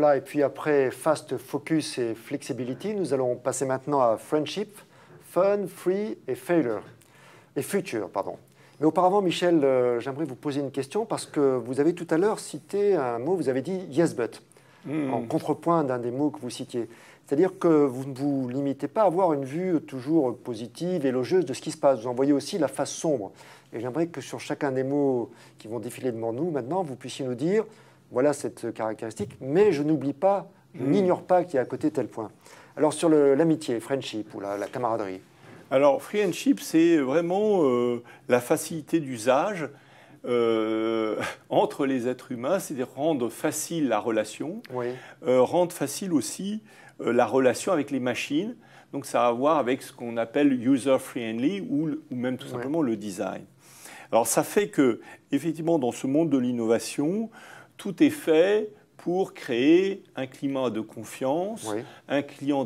Voilà, et puis après Fast, Focus et Flexibility, nous allons passer maintenant à Friendship, Fun, Free et Failure. Et Future, pardon. Mais auparavant, Michel, j'aimerais vous poser une question parce que vous avez tout à l'heure cité un mot, vous avez dit « yes but », en contrepoint d'un des mots que vous citiez. C'est-à-dire que vous ne vous limitez pas à avoir une vue toujours positive, élogieuse de ce qui se passe. Vous en voyez aussi la face sombre. Et j'aimerais que sur chacun des mots qui vont défiler devant nous, maintenant, vous puissiez nous dire « voilà cette caractéristique, mais je n'oublie pas, je n'ignore pas qu'il y a à côté tel point ». Alors sur l'amitié, friendship ou la camaraderie. Alors, friendship, c'est vraiment la facilité d'usage entre les êtres humains, c'est-à-dire rendre facile la relation, rendre facile aussi la relation avec les machines. Donc, ça a à voir avec ce qu'on appelle user-friendly ou même tout simplement le design. Alors, ça fait que, effectivement, dans ce monde de l'innovation, tout est fait pour créer un climat de confiance, un climat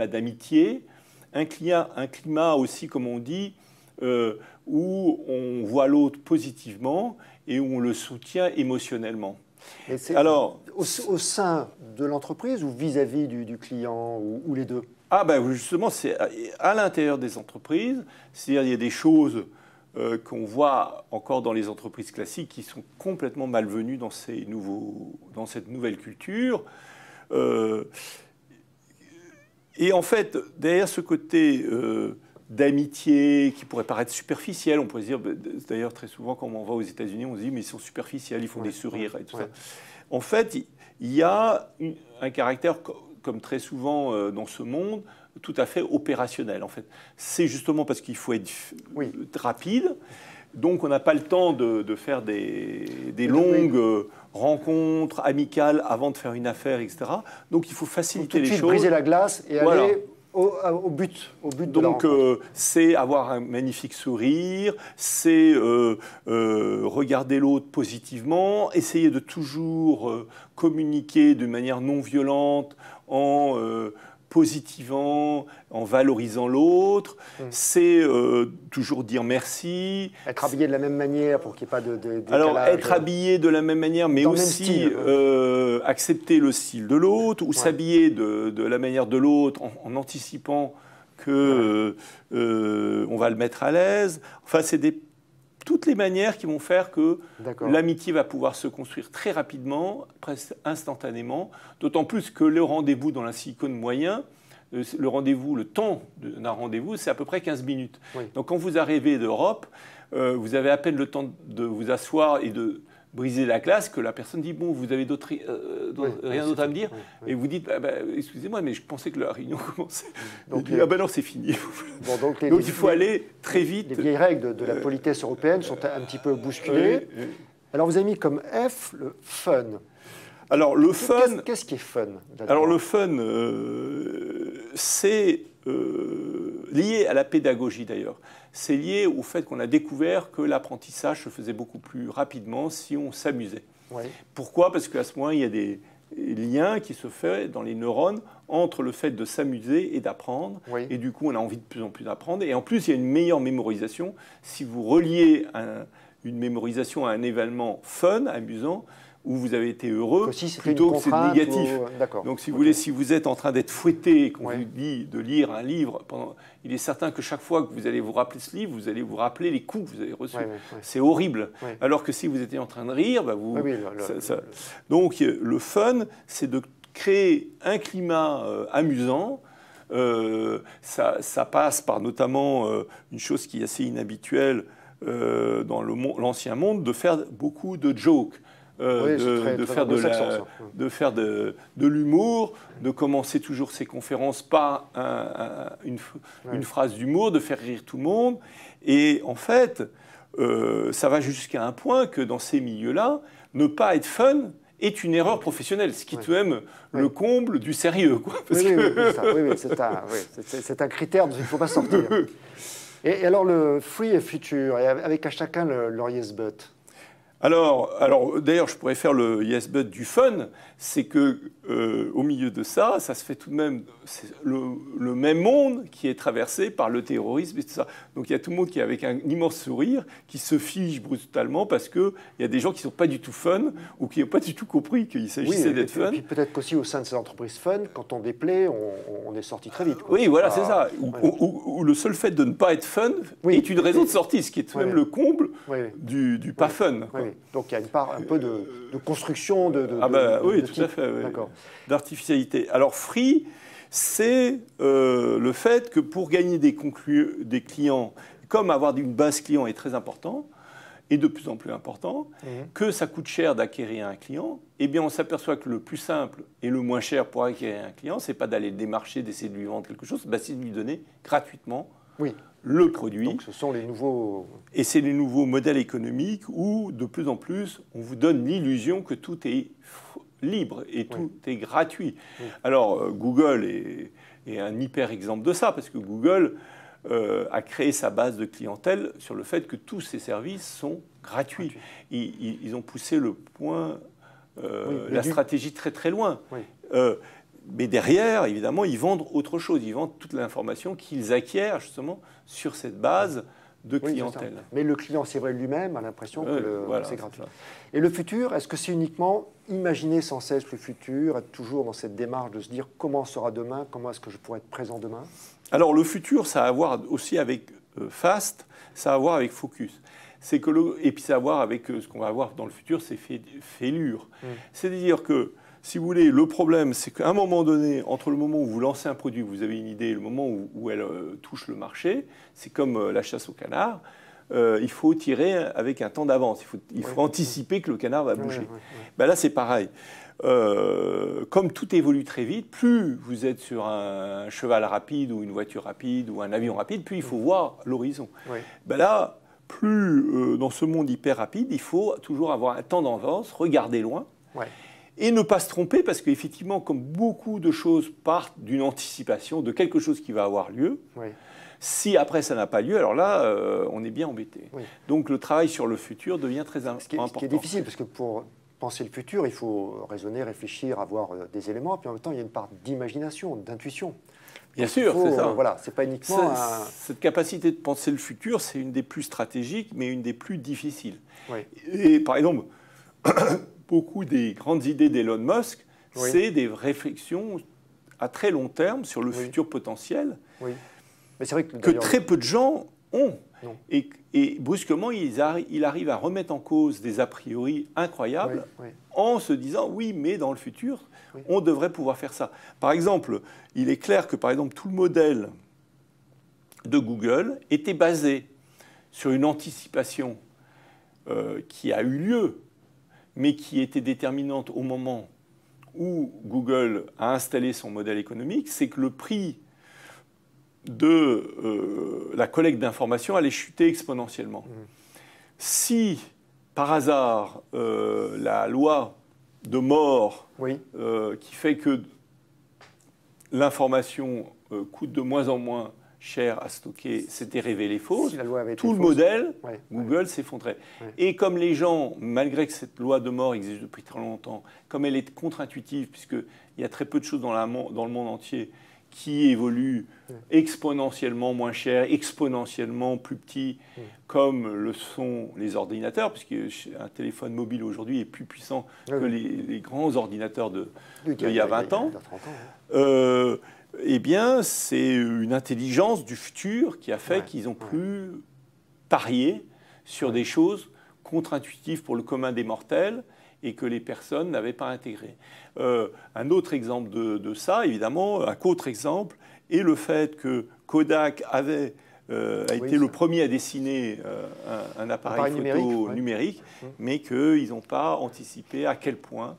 d'amitié, un climat aussi, comme on dit, où on voit l'autre positivement et où on le soutient émotionnellement. Alors, au sein de l'entreprise ou vis-à-vis du client ou les deux? Ah ben justement, c'est à l'intérieur des entreprises. C'est-à-dire il y a des choses qu'on voit encore dans les entreprises classiques qui sont complètement malvenues dans cette nouvelle culture. Et en fait, derrière ce côté d'amitié qui pourrait paraître superficiel, on pourrait se dire, d'ailleurs très souvent quand on va aux États-Unis, on se dit mais ils sont superficiels, ils font des sourires et tout ça. En fait, il y a un caractère, comme très souvent dans ce monde, tout à fait opérationnel. En fait, c'est justement parce qu'il faut être rapide. Donc, on n'a pas le temps de faire des longues rencontres amicales avant de faire une affaire, etc. Donc, il faut faciliter les choses. Briser la glace et aller au but de la rencontre. C'est avoir un magnifique sourire, c'est regarder l'autre positivement, essayer de toujours communiquer d'une manière non violente en positivant, en valorisant l'autre, c'est toujours dire merci. Être habillé de la même manière pour qu'il n'y ait pas de décalage. Alors, être habillé de la même manière, mais aussi accepter le style de l'autre, ou s'habiller de la manière de l'autre en anticipant qu'on va le mettre à l'aise. Enfin, c'est toutes les manières qui vont faire que l'amitié va pouvoir se construire très rapidement, presque instantanément, d'autant plus que le rendez-vous dans la Silicon moyen, le temps d'un rendez-vous, c'est à peu près 15 minutes. Donc quand vous arrivez d'Europe, vous avez à peine le temps de vous asseoir et de briser la glace que la personne dit « bon, vous avez rien d'autre à me dire ?» Et vous dites « excusez-moi, mais je pensais que la réunion commençait. » Donc ah ben non, c'est fini. Donc il faut aller très vite. Les vieilles règles de la politesse européenne sont un petit peu bousculées. Alors vous avez mis comme F le fun. Alors le fun... Qu'est-ce qui est fun? Alors le fun, c'est lié à la pédagogie d'ailleurs. C'est lié au fait qu'on a découvert que l'apprentissage se faisait beaucoup plus rapidement si on s'amusait. Pourquoi? Parce qu'à ce moment, il y a des liens qui se font dans les neurones entre le fait de s'amuser et d'apprendre. Et du coup, on a envie de plus en plus d'apprendre. Et en plus, il y a une meilleure mémorisation. Si vous reliez une mémorisation à un événement fun, amusant, où vous avez été heureux, plutôt que c'est négatif. Donc, si vous voulez, si vous êtes en train d'être fouetté, qu'on vous dit de lire un livre, il est certain que chaque fois que vous allez vous rappeler ce livre, vous allez vous rappeler les coups que vous avez reçus. C'est horrible. Alors que si vous étiez en train de rire, donc le fun, c'est de créer un climat amusant. Ça passe par notamment une chose qui est assez inhabituelle dans l'ancien monde, de faire beaucoup de jokes. De faire de l'humour, de commencer toujours ses conférences par une phrase d'humour, de faire rire tout le monde. Et en fait, ça va jusqu'à un point que dans ces milieux-là, ne pas être fun est une erreur professionnelle, ce qui est même le comble du sérieux. C'est un critère dont il ne faut pas sortir. Et alors le free et future, avec à chacun leur yes but. Alors d'ailleurs, je pourrais faire le yes but du fun, c'est que au milieu de ça, ça se fait tout de même le même monde qui est traversé par le terrorisme et tout ça. Donc il y a tout le monde qui est avec un immense sourire, qui se fige brutalement parce qu'il y a des gens qui ne sont pas du tout fun ou qui n'ont pas du tout compris qu'il s'agissait d'être fun. Et puis peut-être qu'aussi au sein de ces entreprises fun, quand on déplaît, on est sorti très vite. Oui, voilà, c'est ça. Ou le seul fait de ne pas être fun est une raison de sortie, ce qui est tout de même le comble du pas fun. Donc il y a une part un peu de construction oui, tout à fait. D'artificialité. Alors Free, c'est le fait que pour gagner des clients, comme avoir une base client est très important, et de plus en plus important, que ça coûte cher d'acquérir un client, eh bien on s'aperçoit que le plus simple et le moins cher pour acquérir un client, c'est pas d'aller le démarcher, d'essayer de lui vendre quelque chose, c'est de lui donner gratuitement le produit. Donc ce sont les nouveaux... Et c'est les nouveaux modèles économiques où, de plus en plus, on vous donne l'illusion que tout est libre et tout est gratuit. Alors Google est un hyper exemple de ça, parce que Google a créé sa base de clientèle sur le fait que tous ses services sont gratuits. Ils ont poussé le point, la stratégie très très loin. Mais derrière, évidemment, ils vendent autre chose. Ils vendent toute l'information qu'ils acquièrent justement sur cette base de clientèle. Mais le client, c'est vrai, lui-même a l'impression que c'est gratuit. Et le futur, est-ce que c'est uniquement imaginer sans cesse le futur, être toujours dans cette démarche de se dire comment sera demain, comment est-ce que je pourrai être présent demain? Alors le futur, ça a à voir aussi avec Fast, ça a à voir avec Focus. Et puis ça a à voir avec ce qu'on va avoir dans le futur, c'est Fêlure. C'est-à-dire que, si vous voulez, le problème, c'est qu'à un moment donné, entre le moment où vous lancez un produit, vous avez une idée, et le moment où elle touche le marché, c'est comme la chasse au canard, il faut tirer avec un temps d'avance. Il faut anticiper que le canard va bouger. Ben là, c'est pareil. Comme tout évolue très vite, plus vous êtes sur un cheval rapide ou une voiture rapide ou un avion rapide, plus il faut voir l'horizon. Ben là, plus dans ce monde hyper rapide, il faut toujours avoir un temps d'avance, regarder loin. Et ne pas se tromper, parce qu'effectivement, comme beaucoup de choses partent d'une anticipation de quelque chose qui va avoir lieu, si après ça n'a pas lieu, alors là, on est bien embêté. Donc le travail sur le futur devient très important. Ce qui est difficile, parce que pour penser le futur, il faut raisonner, réfléchir, avoir des éléments, puis en même temps, il y a une part d'imagination, d'intuition. Bien sûr, c'est ça. Voilà, c'est pas uniquement cette capacité de penser le futur, c'est une des plus stratégiques, mais une des plus difficiles. Et par exemple, beaucoup des grandes idées d'Elon Musk, c'est des réflexions à très long terme sur le futur potentiel mais c'est vrai que très peu de gens ont. Et brusquement, il arrive à remettre en cause des a priori incroyables en se disant oui, mais dans le futur, on devrait pouvoir faire ça. Par exemple, il est clair que par exemple, tout le modèle de Google était basé sur une anticipation qui a eu lieu, mais qui était déterminante au moment où Google a installé son modèle économique, c'est que le prix de la collecte d'informations allait chuter exponentiellement. Si, par hasard, la loi de Moore, qui fait que l'information coûte de moins en moins cher à stocker, s'était révélée fausse, tout le modèle, Google s'effondrait. Et comme les gens, malgré que cette loi de Moore existe depuis très longtemps, comme elle est contre-intuitive, puisqu'il y a très peu de choses dans le monde entier qui évoluent exponentiellement moins cher, exponentiellement plus petit, comme le sont les ordinateurs, puisqu'un téléphone mobile aujourd'hui est plus puissant que les grands ordinateurs d'il y a 20 ans. Eh bien, c'est une intelligence du futur qui a fait qu'ils ont pu parier sur des choses contre-intuitives pour le commun des mortels et que les personnes n'avaient pas intégrées. Un autre exemple de ça, évidemment, un contre-exemple, est le fait que Kodak a été le premier à dessiner un appareil photo numérique, mais qu'ils n'ont pas anticipé à quel point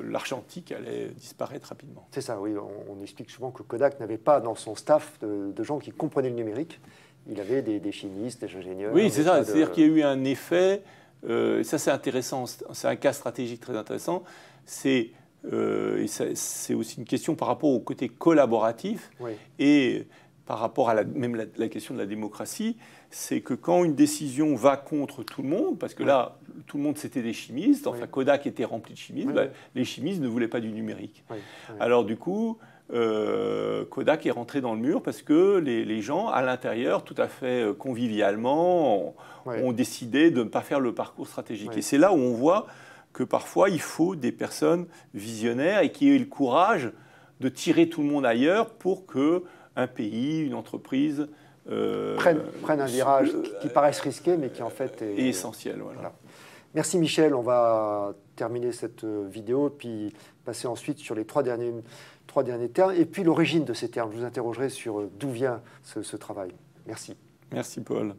l'argentique allait disparaître rapidement. C'est ça, oui. On explique souvent que Kodak n'avait pas dans son staff de gens qui comprenaient le numérique. Il avait des chimistes, des ingénieurs. Oui, c'est ça. C'est-à-dire qu'il y a eu un effet, ça c'est intéressant, c'est un cas stratégique très intéressant, et c'est aussi une question par rapport au côté collaboratif. Et par rapport à même la question de la démocratie, c'est que quand une décision va contre tout le monde, parce que là, tout le monde c'était des chimistes, enfin Kodak était rempli de chimistes, les chimistes ne voulaient pas du numérique. Alors du coup, Kodak est rentré dans le mur parce que les gens, à l'intérieur, tout à fait convivialement, ont décidé de ne pas faire le parcours stratégique. Et c'est là où on voit que parfois, il faut des personnes visionnaires et qui aient le courage de tirer tout le monde ailleurs pour qu'un pays, une entreprise prennent un virage qui paraisse risqué, mais qui en fait est essentiel. Voilà. Merci Michel, on va terminer cette vidéo, puis passer ensuite sur les trois derniers termes, et puis l'origine de ces termes. Je vous interrogerai sur d'où vient ce travail. Merci. Merci Paul.